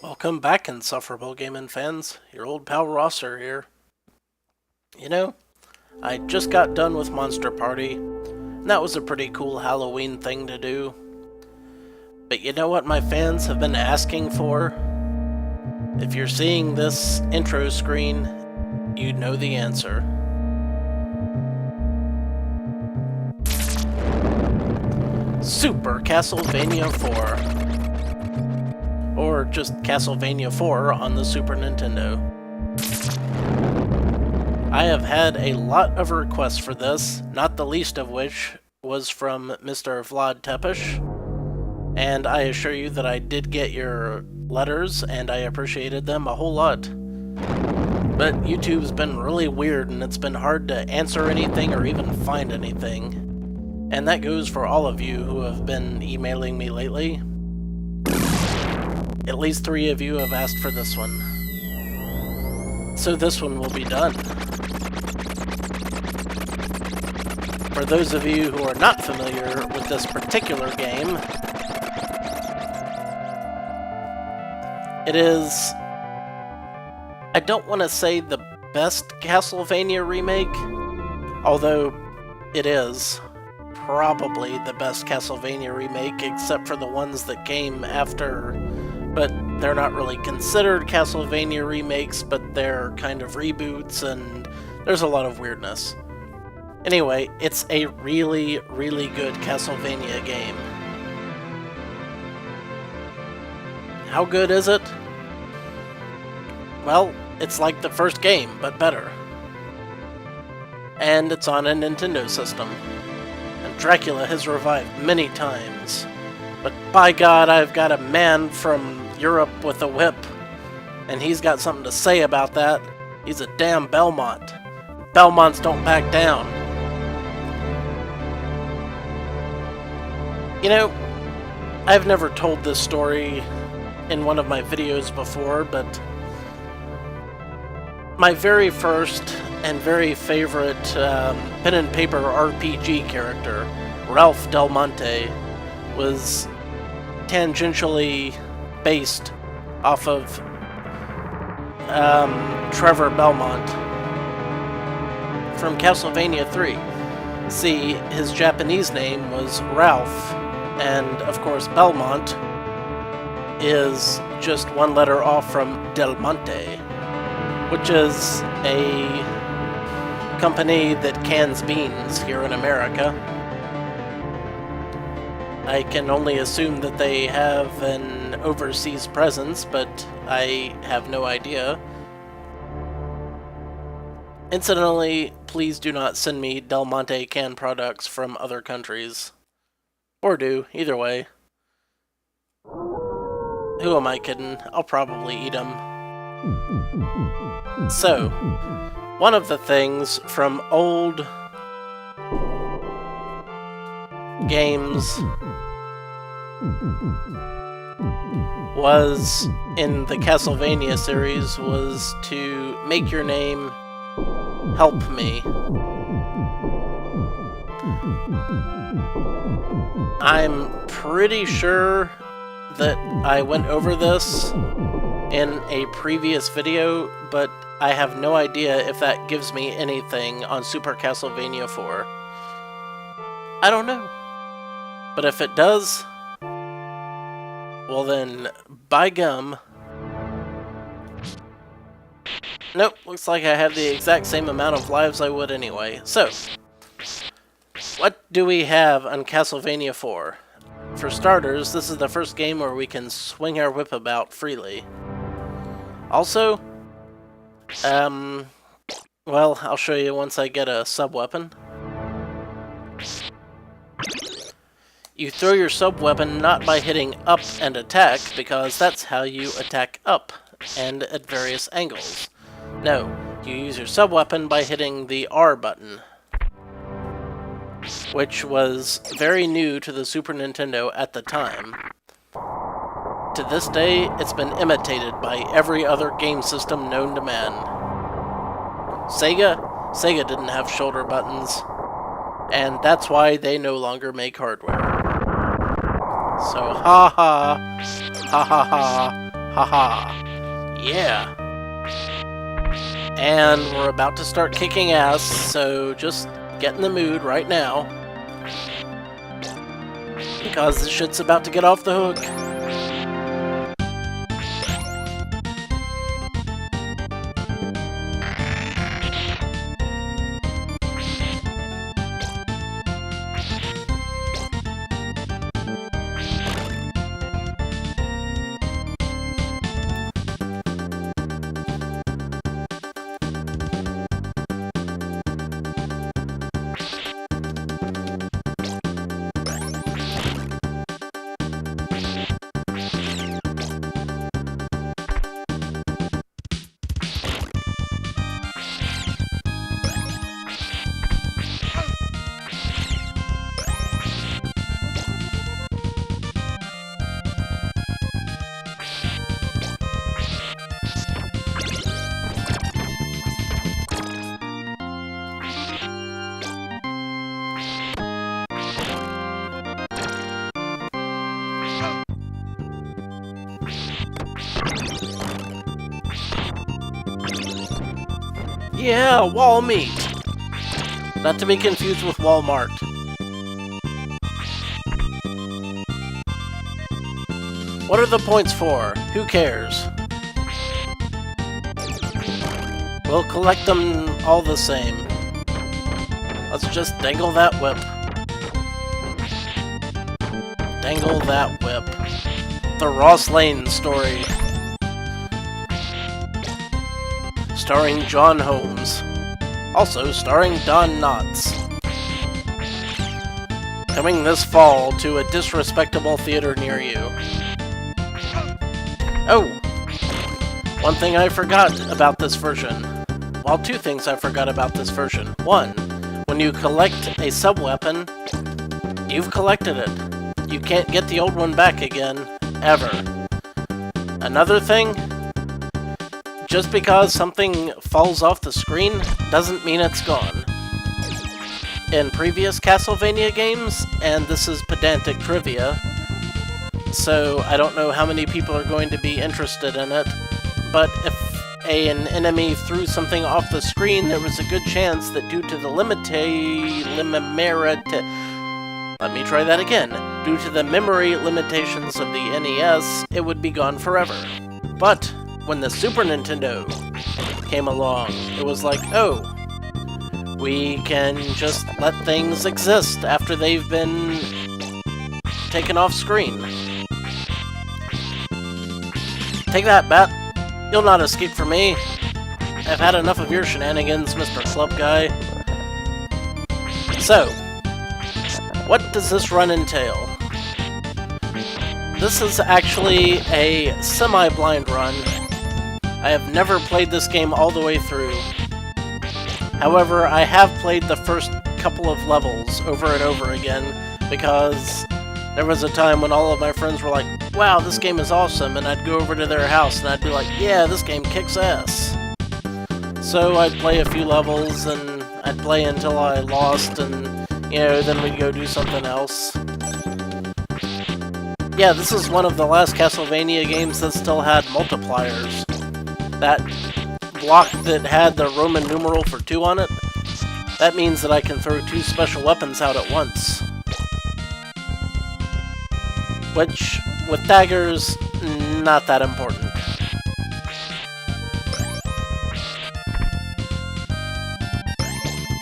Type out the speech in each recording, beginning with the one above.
Welcome back, insufferable gaming fans. Your old pal Rosser here. You know, I just got done with Monster Party, and that was a pretty cool Halloween thing to do. But you know what my fans have been asking for? If you're seeing this intro screen, you know the answer. Super CastleVania 4. Or just CastleVania 4 on the Super Nintendo. I have had a lot of requests for this, not the least of which was from Mr. Vlad Tepish, and I assure you that I did get your letters, and I appreciated them a whole lot. But YouTube's been really weird, and it's been hard to answer anything or even find anything. And that goes for all of you who have been emailing me lately. At least 3 of you have asked for this one. So this one will be done. For those of you who are not familiar with this particular game, it is, I don't want to say the best Castlevania remake, although it is probably the best Castlevania remake except for the ones that came after. But they're not really considered Castlevania remakes, but they're kind of reboots, and there's a lot of weirdness. Anyway, it's a really, really good Castlevania game. How good is it? Well, it's like the first game, but better. And it's on a Nintendo system. And Dracula has revived many times. But by God, I've got a man from Europe with a whip, and he's got something to say about that. He's a damn Belmont. Belmonts don't back down. You know, I've never told this story in one of my videos before, but my very first and very favorite pen and paper RPG character, Ralph Del Monte, was tangentially based off of Trevor Belmont from Castlevania 3. See, his Japanese name was Ralph, and of course Belmont is just one letter off from Del Monte, which is a company that cans beans here in America. I can only assume that they have an overseas presence, but I have no idea. Incidentally, please do not send me Del Monte canned products from other countries. Or do, either way. Who am I kidding? I'll probably eat them. So, one of the things from old games was in the Castlevania series was to make your name help me. I'm pretty sure that I went over this in a previous video, but I have no idea if that gives me anything on Super Castlevania 4. I don't know. But if it does, well then, by gum. Nope, looks like I have the exact same amount of lives I would anyway. So, what do we have on Castlevania 4? For starters, this is the first game where we can swing our whip about freely. Also, well, I'll show you once I get a sub-weapon. You throw your sub-weapon not by hitting up and attack, because that's how you attack up, and at various angles. No, you use your sub-weapon by hitting the R button, which was very new to the Super Nintendo at the time. To this day, it's been imitated by every other game system known to man. Sega didn't have shoulder buttons, and that's why they no longer make hardware. So ha ha, ha ha ha, Haha. Yeah. And we're about to start kicking ass, so just get in the mood right now. Because this shit's about to get off the hook. Yeah, wall meat! Not to be confused with Walmart. What are the points for? Who cares? We'll collect them all the same. Let's just dangle that whip. Dangle that whip. The Ross Lane story. Starring John Holmes. Also starring Don Knotts. Coming this fall to a disrespectable theater near you. Oh! One thing I forgot about this version. Well, two things I forgot about this version. One, when you collect a sub-weapon, you've collected it. You can't get the old one back again, ever. Another thing, just because something falls off the screen doesn't mean it's gone. In previous CastleVania games, and this is pedantic trivia, so I don't know how many people are going to be interested in it, but if an enemy threw something off the screen, there was a good chance that due to the due to the memory limitations of the NES, it would be gone forever. But when the Super Nintendo came along, it was like, oh, we can just let things exist after they've been taken off screen. Take that, Bat. You'll not escape from me. I've had enough of your shenanigans, Mr. Club Guy. So, what does this run entail? This is actually a semi-blind run. I have never played this game all the way through. However, I have played the first couple of levels over and over again, because there was a time when all of my friends were like, wow, this game is awesome, and I'd go over to their house and I'd be like, yeah, this game kicks ass. So I'd play a few levels, and I'd play until I lost, and, you know, then we'd go do something else. Yeah, this is one of the last CastleVania games that still had multipliers. That block that had the Roman numeral for 2 on it, that means that I can throw 2 special weapons out at once. Which, with daggers, not that important.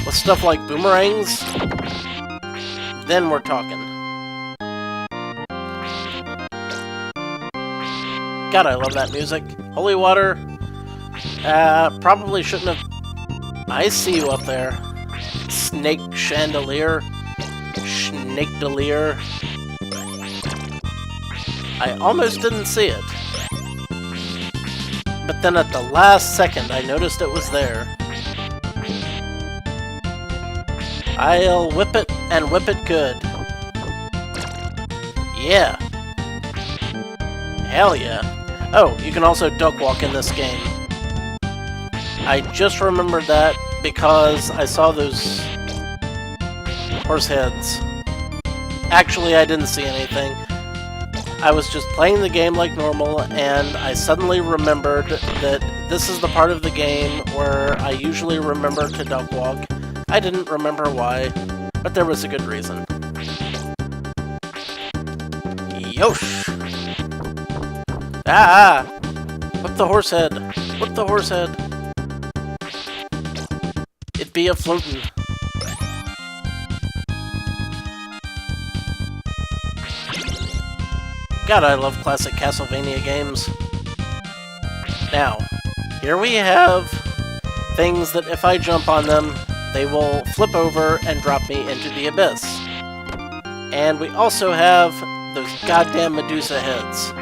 With stuff like boomerangs, then we're talking. God, I love that music. Holy water. Probably shouldn't have... I see you up there. Snake chandelier. Snake-delier. I almost didn't see it. But then at the last second, I noticed it was there. I'll whip it, and whip it good. Yeah. Hell yeah. Oh, you can also duck walk in this game. I just remembered that because I saw those horse heads. Actually, I didn't see anything. I was just playing the game like normal, and I suddenly remembered that this is the part of the game where I usually remember to duck walk. I didn't remember why, but there was a good reason. Yosh! Ah! Whip the horse head! Whip the horse head! It be a floatin'. God, I love classic CastleVania games. Now, here we have things that if I jump on them, they will flip over and drop me into the abyss. And we also have those goddamn Medusa heads.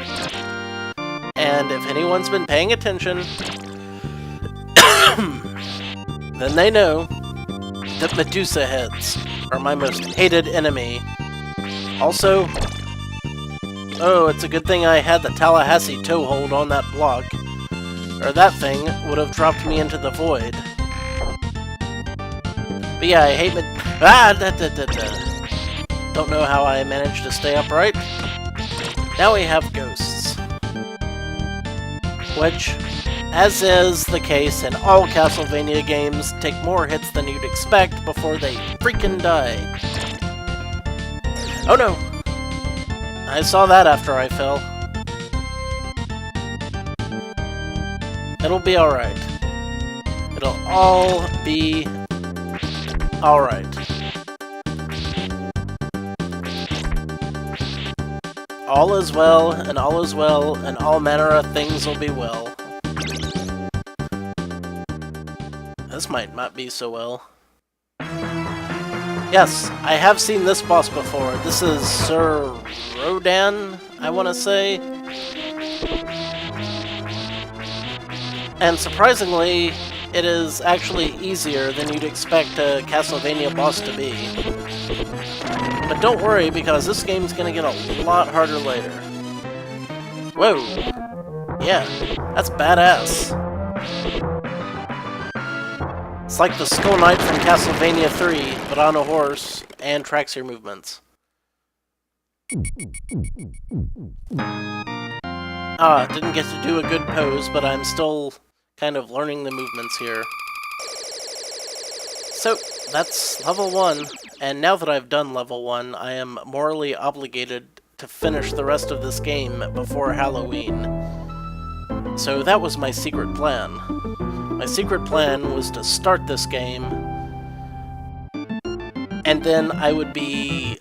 And if anyone's been paying attention, then they know that Medusa heads are my most hated enemy. Also, oh, it's a good thing I had the Tallahassee toehold on that block, or that thing would have dropped me into the void. But yeah, I hate Don't know how I managed to stay upright. Now we have ghosts. Which, as is the case in all CastleVania games, take more hits than you'd expect before they freaking die. Oh no! I saw that after I fell. It'll be alright. It'll all be alright. All is well, and all is well, and all manner of things will be well. This might not be so well. Yes, I have seen this boss before. This is Sir Rodan, I want to say. And surprisingly, it is actually easier than you'd expect a CastleVania boss to be. But don't worry, because this game's gonna get a lot harder later. Whoa! Yeah, that's badass. It's like the Skull Knight from Castlevania 3, but on a horse, and tracks your movements. Ah, didn't get to do a good pose, but I'm still kind of learning the movements here. So, that's level 1, and now that I've done level 1, I am morally obligated to finish the rest of this game before Halloween. So that was my secret plan. My secret plan was to start this game, and then I would be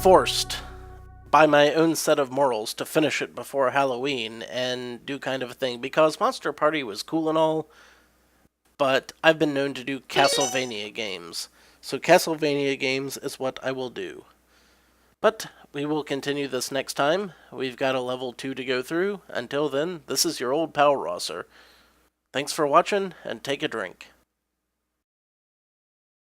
forced by my own set of morals to finish it before Halloween and do kind of a thing, because Monster Party was cool and all, but I've been known to do CastleVania games. So CastleVania games is what I will do. But we will continue this next time. We've got a level 2 to go through. Until then, this is your old pal Rosser. Thanks for watching, and take a drink.